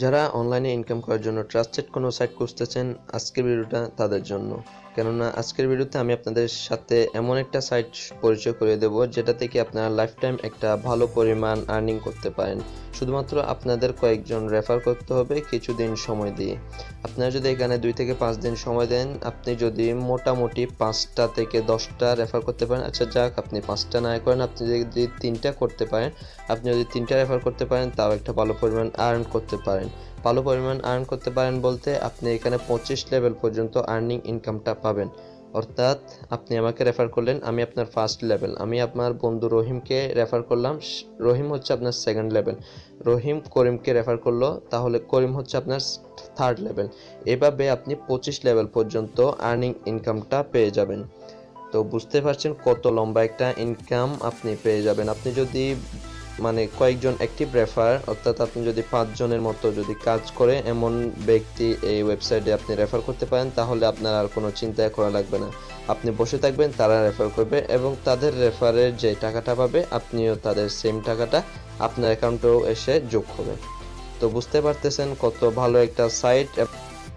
যারা অনলাইনে ইনকাম করার জন্য ট্রাস্টেড কোনো সাইট খুঁজতেছেন, আজকের ভিডিওটা তাদের জন্য। কেননা আজকের ভিডিওতে আমি আপনাদের সাথে এমন একটা সাইট পরিচয় করে দেব যেটা থেকে আপনারা লাইফ টাইম একটা ভালো পরিমাণ আর্নিং করতে পারেন। শুধুমাত্র আপনাদের কয়েকজন রেফার করতে হবে কিছুদিন সময় দিয়ে। আপনারা যদি এখানে 2 থেকে 5 দিন সময় দেন, আপনি যদি মোটামুটি 5টা থেকে 10টা রেফার করতে পারেন, আচ্ছা যাক আপনি 5টা না করেন, আপনি যদি 3টা করতে পারেন, আপনি যদি 3টা রেফার করতে পারেন তাও একটা ভালো পরিমাণ আর্ন করতে পারেন। ভালো পরিমাণ আর্ন করতে পারেন বলতে আপনি এখানে 25 লেভেল পর্যন্ত আর্নিং ইনকামটা পাবেন। অর্থাৎ আপনি আমাকে রেফার করলেন, আমি আপনার ফার্স্ট লেভেল, আমি আপনার বন্ধু রহিমকে রেফার করলাম, রহিম হচ্ছে আপনার সেকেন্ড লেভেল, রহিম করিমকে রেফার করলো, তাহলে করিম হচ্ছে আপনার থার্ড লেভেল। এভাবে আপনি 25 লেভেল পর্যন্ত আর্নিং ইনকামটা পেয়ে যাবেন। তো বুঝতে পারছেন কত লম্বা একটা ইনকাম আপনি পেয়ে যাবেন। আপনি যদি কয়েকজন অ্যাক্টিভ রেফার, অর্থাৎ আপনি যদি 5 জনের মতো যদি কাজ করে এমন ব্যক্তি এই ওয়েবসাইটে আপনি রেফার করতে পারেন, তাহলে আপনার আর কোনো চিন্তা করা লাগবে না। আপনি বসে থাকবেন, তারা রেফার করবে এবং তাদের রেফারের যে টাকাটা পাবে আপনিও তাদের সেম টাকাটা আপনার অ্যাকাউন্টেও এসে যোগ হবে। তো বুঝতে পারতেছেন কত ভালো একটা সাইট।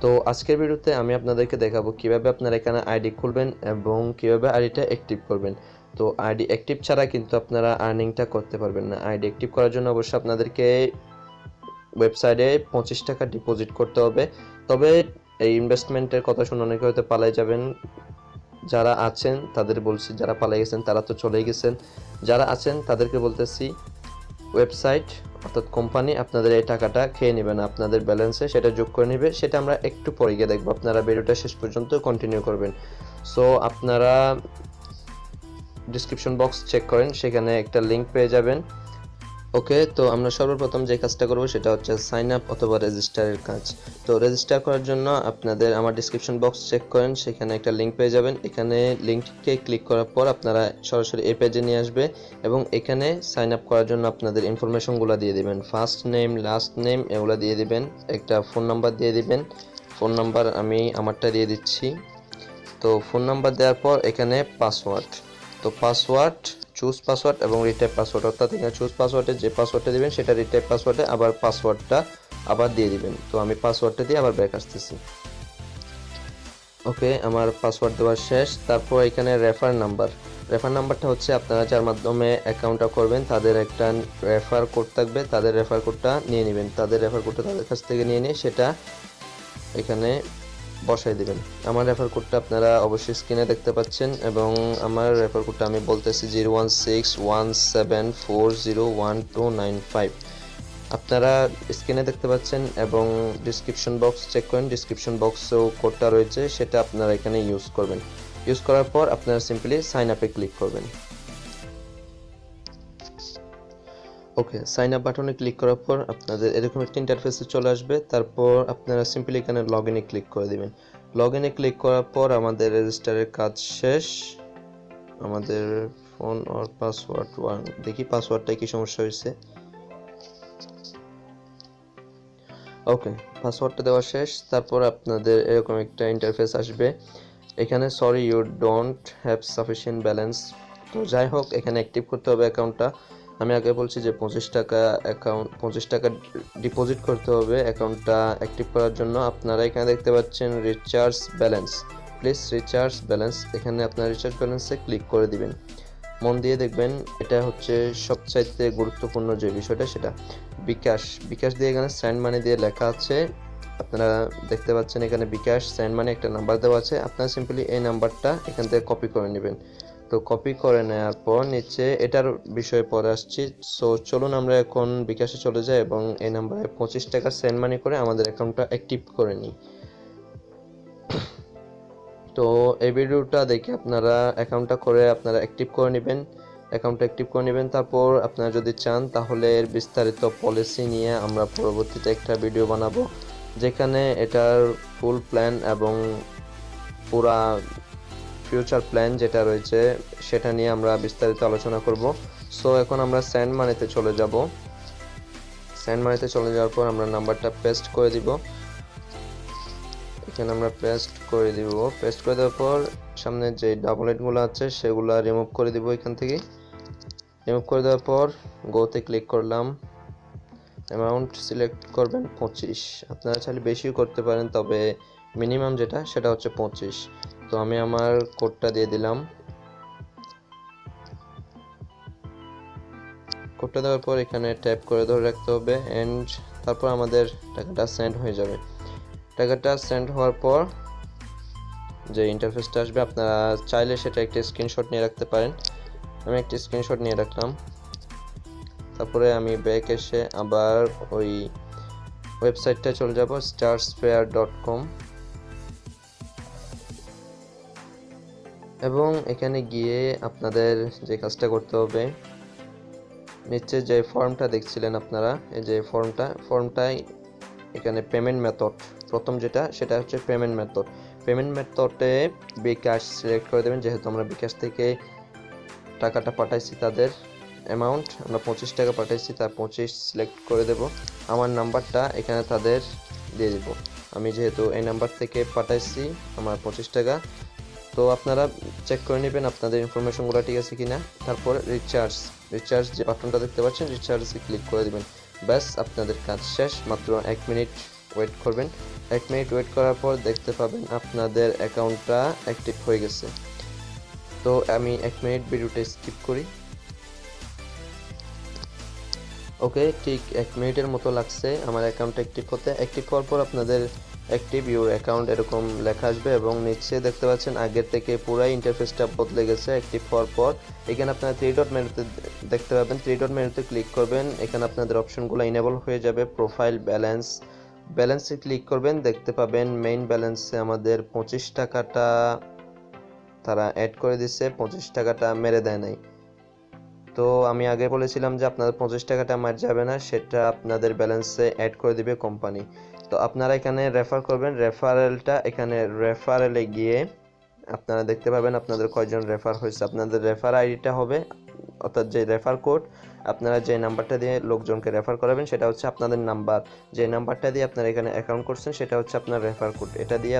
তো আজকের ভিডিওতে আমি আপনাদেরকে দেখাবো কিভাবে আপনারা এখানে আইডি খুলবেন এবং কিভাবে আইডিটা অ্যাক্টিভ করবেন। তো আইডি অ্যাক্টিভ ছাড়া কিন্তু আপনারা আর্নিংটা করতে পারবেন না। আইডি অ্যাক্টিভ করার জন্য অবশ্যই আপনাদেরকে ওয়েবসাইটে 25 টাকা ডিপোজিট করতে হবে। তবে এই ইনভেস্টমেন্টের কথা শুনে অনেকে হয়তো পালাই যাবেন। যারা আছেন তাদের বলছি, যারা পালাই গেছেন তারা তো চলেই গেছেন, যারা আছেন তাদেরকে বলতেছি ওয়েবসাইট অর্থাৎ কোম্পানি আপনাদের এই টাকাটা খেয়ে নেবে না, আপনাদের ব্যালেন্সে সেটা যোগ করে নেবে। সেটা আমরা একটু পরে গিয়ে দেখবো, আপনারা ভিডিওটা শেষ পর্যন্ত কন্টিনিউ করবেন। সো আপনারা ডিসক্রিপশন বক্স চেক করেন, সেখানে একটা লিঙ্ক পেয়ে যাবেন। ওকে, তো আমরা সর্বপ্রথম যে কাজটা করব সেটা হচ্ছে সাইন আপ অথবা রেজিস্টারের কাজ। তো রেজিস্টার করার জন্য আপনাদের আমার ডিসক্রিপশন বক্স চেক করেন, সেখানে একটা লিঙ্ক পেয়ে যাবেন। এখানে লিঙ্ককে ক্লিক করার পর আপনারা সরাসরি এই পেজে নিয়ে আসবে এবং এখানে সাইন আপ করার জন্য আপনাদের ইনফরমেশনগুলো দিয়ে দিবেন, ফার্স্ট নেম, লাস্ট নেম এগুলো দিয়ে দিবেন, একটা ফোন নাম্বার দিয়ে দিবেন। ফোন নাম্বার আমি আমারটা দিয়ে দিচ্ছি। তো ফোন নাম্বার দেওয়ার পর এখানে পাসওয়ার্ড, তো পাসওয়ার্ড, চুজ পাসওয়ার্ড এবং রিটাইপ পাসওয়ার্ড, অর্থাৎ এখানে চুজ পাসওয়ার্ডে যে পাসওয়ার্ডটা দিবেন সেটা রিটাইপ পাসওয়ার্ডে আবার পাসওয়ার্ডটা আবার দিয়ে দিবেন। তো আমি পাসওয়ার্ডটা দিয়ে আবার ব্যাক আসতেছি। ওকে, আমার পাসওয়ার্ড দেওয়া শেষ। তারপর এখানে রেফার নাম্বার, রেফার নাম্বারটা হচ্ছে আপনারা যার মাধ্যমে অ্যাকাউন্টটা করবেন তাদের একটা রেফার কোড থাকবে, তাদের রেফার কোডটা নিয়ে নেবেন, তাদের রেফার কোডটা তাদের কাছ থেকে নিয়ে নিয়ে সেটা এখানে বসাই দিবেন। আমার রেফার কোডটা আপনারা অবশ্যই স্ক্রিনে দেখতে পাচ্ছেন এবং আমার রেফার কোডটা আমি বলতেছি 0161740125। আপনারা স্ক্রিনে দেখতে পাচ্ছেন এবং ডিসক্রিপশন বক্স চেক করেন, ডিসক্রিপশন বক্সেও কোডটা রয়েছে, সেটা আপনারা এখানে ইউজ করবেন। ইউজ করার পর আপনারা সিম্পলি সাইন আপে ক্লিক করবেন। ওকে, সাইন আপ বাটনে ক্লিক করার পর আপনাদের এরকম একটা ইন্টারফেসে চলে আসবে। তারপর আপনারা সিম্পলি এখানে লগ ইনে ক্লিক করে দিবেন। লগ ইনে ক্লিক করার পর আমাদের রেজিস্টারের কাজ শেষ। আমাদের ফোন আর পাসওয়ার্ড ওয়ান, দেখি পাসওয়ার্ডটা কি সমস্যা হয়েছে। ওকে, পাসওয়ার্ডটা দেওয়া শেষ। তারপর আপনাদের এরকম একটা ইন্টারফেস আসবে, এখানে sorry you don't have sufficient balance. তো যাই হোক, এখানে অ্যাক্টিভ করতে হবে অ্যাকাউন্টটা। আমি আগে বলছি যে 25 টাকা ডিপোজিট করতে হবে অ্যাকাউন্টটা অ্যাক্টিভ করার জন্য। আপনারা এখানে দেখতে পাচ্ছেন recharge balance, please recharge balance, এখানে আপনারা রিচার্জ ব্যালেন্সে ক্লিক করে দিবেন। মন দিয়ে দেখবেন, এটা হচ্ছে সবচাইতে গুরুত্বপূর্ণ যে বিষয়টা সেটা বিকাশ। বিকাশ দিয়ে এখানে সেন্ড মানি দিয়ে লেখা আছে, আপনারা দেখতে পাচ্ছেন এখানে বিকাশ সেন্ড মানি একটা নাম্বার দেওয়া আছে। আপনারা সিম্পলি এই নাম্বারটা এখান থেকে কপি করে নেবেন। তো কপি করে নেওয়ার পর নিচে এটার বিষয়ে পরে আসছি। সো চলুন আমরা এখন বিকাশে চলে যাই এবং এই নাম্বারে 25 টাকা সেন্ড মানি করে আমাদের অ্যাকাউন্টটা অ্যাক্টিভ করে নিই। তো এই ভিডিওটা দেখে আপনারা অ্যাকাউন্টটা করে আপনারা অ্যাক্টিভ করে নেবেন, অ্যাকাউন্টটা অ্যাক্টিভ করে নেবেন। তারপর আপনারা যদি চান তাহলে এর বিস্তারিত পলিসি নিয়ে আমরা পরবর্তীতে একটা ভিডিও বানাবো, যেখানে এটার ফুল প্ল্যান এবং পুরা ফিউচার প্ল্যান যেটা রয়েছে সেটা নিয়ে আমরা বিস্তারিত আলোচনা করব। সো এখন আমরা সেন্ড মানিতে চলে যাব। সেন্ড মানিতে চলে যাওয়ার পর আমরা নাম্বারটা পেস্ট করে দিব, এখানে আমরা পেস্ট করে দিব। পেস্ট করে দেওয়ার পর সামনে যে ডাবল হেডগুলো আছে সেগুলো রিমুভ করে দিব। এখান থেকে রিমুভ করে দেওয়ার পর গোতে ক্লিক করলাম। অ্যামাউন্ট সিলেক্ট করবেন 25। আপনারা চাইলে বেশিও করতে পারেন, তবে মিনিমাম যেটা সেটা হচ্ছে 25। তো আমি আমার কোডটা দিয়ে দিলাম। কোডটা দেওয়ার পর এখানে ট্যাপ করে ধরে রাখতে হবে এন্ড তারপর আমাদের টাকাটা সেন্ড হয়ে যাবে। টাকাটা সেন্ড হওয়ার পর যে ইন্টারফেসটা আসবে আপনারা চাইলে সেটা একটা স্ক্রিনশট নিয়ে রাখতে পারেন। আমি একটা স্ক্রিনশট নিয়ে রাখলাম। তারপরে আমি ব্যাক এসে আবার ওই ওয়েবসাইটটা চলে যাব starsfair.com এবং এখানে গিয়ে আপনাদের যে কাজটা করতে হবে, নিচে যে ফর্মটা দেখছিলেন আপনারা, এই যে ফর্মটাই এখানে পেমেন্ট মেথড প্রথম যেটা সেটা হচ্ছে পেমেন্ট মেথডে বিকাশ সিলেক্ট করে দেবেন। যেহেতু আমরা বিকাশ থেকে টাকাটা পাঠাইছি, তাদের অ্যামাউন্ট আমরা 25 টাকা পাঠাইছি, তার 25 সিলেক্ট করে দেব। আমার নাম্বারটা এখানে তাদের দিয়ে দেব। আমি যেহেতু এই নাম্বার থেকে পাঠাইছি আমার 25 টাকা, তো আপনারা চেক করে নেবেন আপনাদের ইনফরমেশনগুলো ঠিক আছে কিনা। তারপর রিচার্জ যে বাটনটা দেখতে পাচ্ছেন, রিচার্জে ক্লিক করে দিবেন। ব্যাস আপনাদের কাজ শেষ। মাত্র 1 মিনিট ওয়েট করবেন। 1 মিনিট ওয়েট করার পর দেখতে পাবেন আপনাদের অ্যাকাউন্টটা অ্যাক্টিভ হয়ে গেছে। তো আমি 1 মিনিট ভিডিওটা স্কিপ করি। ওকে, ঠিক 1 মিনিটের মতো লাগছে আমার অ্যাকাউন্ট অ্যাক্টিভ হতে। অ্যাক্টিভ হওয়ার পর আপনাদের অ্যাক্টিভ ইউর অ্যাকাউন্ট এরকম লেখা আসবে এবং নিচে দেখতে পাচ্ছেন আগের থেকে পুরাই ইন্টারফেসটা বদলে গেছে। অ্যাক্টিভ হওয়ার পর এখানে আপনারা 3 ডট মেনুতে দেখতে পাবেন। 3 ডট মেনুতে ক্লিক করবেন, এখানে আপনাদের অপশনগুলো ইনেবল হয়ে যাবে। প্রোফাইল ব্যালেন্সে ক্লিক করবেন, দেখতে পাবেন মেইন ব্যালেন্সে আমাদের 25 টাকাটা তারা অ্যাড করে দিচ্ছে, 25 টাকাটা মেরে দেয় নাই। তো আমি আগে বলেছিলাম যে আপনাদের 25 টাকাটা মার যাবে না, সেটা আপনাদের ব্যালেন্সে অ্যাড করে দিবে কোম্পানি। তো আপনারা এখানে রেফার করবেন, এখানে রেফারেলে গিয়ে আপনারা দেখতে পাবেন আপনাদের কয়জন রেফার হয়েছে। আপনাদের রেফার আইডিটা হবে, অর্থাৎ যে রেফার কোড আপনারা যে নাম্বারটা দিয়ে লোকজনকে রেফার করাবেন সেটা হচ্ছে আপনাদের নাম্বার। যে নাম্বারটা দিয়ে আপনারা এখানে অ্যাকাউন্ট করছেন সেটা হচ্ছে আপনার রেফার কোড। এটা দিয়ে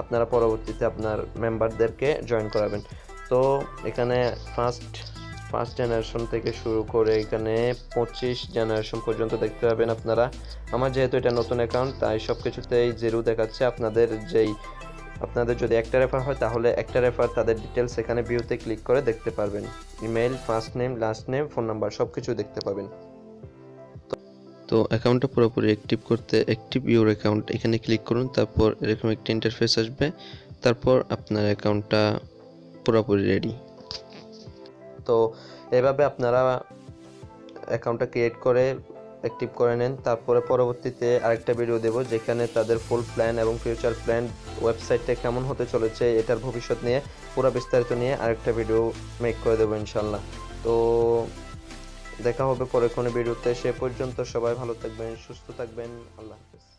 আপনারা পরবর্তীতে আপনার মেম্বারদেরকে জয়েন করাবেন। তো এখানে ফার্স্ট জেনারেশন থেকে শুরু করে এখানে 25 জেনারেশন পর্যন্ত দেখতে পাবেন আপনারা। আমার যেহেতু এটা নতুন অ্যাকাউন্ট তাই সব কিছুতেই জিরো দেখাচ্ছে। আপনাদের যদি একটা রেফার হয় তাহলে একটা রেফার তাদের ডিটেলস এখানে ভিউতে ক্লিক করে দেখতে পারবেন। Email, first name, last name, phone number সবকিছু দেখতে পাবেন। তো অ্যাকাউন্টটা পুরোপুরি অ্যাক্টিভ করতে অ্যাক্টিভ ইউর অ্যাকাউন্ট এখানে ক্লিক করুন। তারপর এরকম একটা ইন্টারফেস আসবে, তারপর আপনার অ্যাকাউন্টটা পুরোপুরি রেডি। তো এভাবে আপনারা অ্যাকাউন্টটা ক্রিয়েট করে অ্যাক্টিভ করে নেন। তারপরে পরবর্তীতে আরেকটা ভিডিও দেব যেখানে তাদের ফুল প্ল্যান এবং ফিউচার প্ল্যান, ওয়েবসাইটটা কেমন হতে চলেছে, এটার ভবিষ্যৎ নিয়ে পুরো বিস্তারিত নিয়ে আরেকটা ভিডিও মেক করে দেবো ইনশাল্লাহ। তো দেখা হবে পরে কোনো ভিডিওতে। সে পর্যন্ত সবাই ভালো থাকবেন, সুস্থ থাকবেন। আল্লাহ হাফেজ।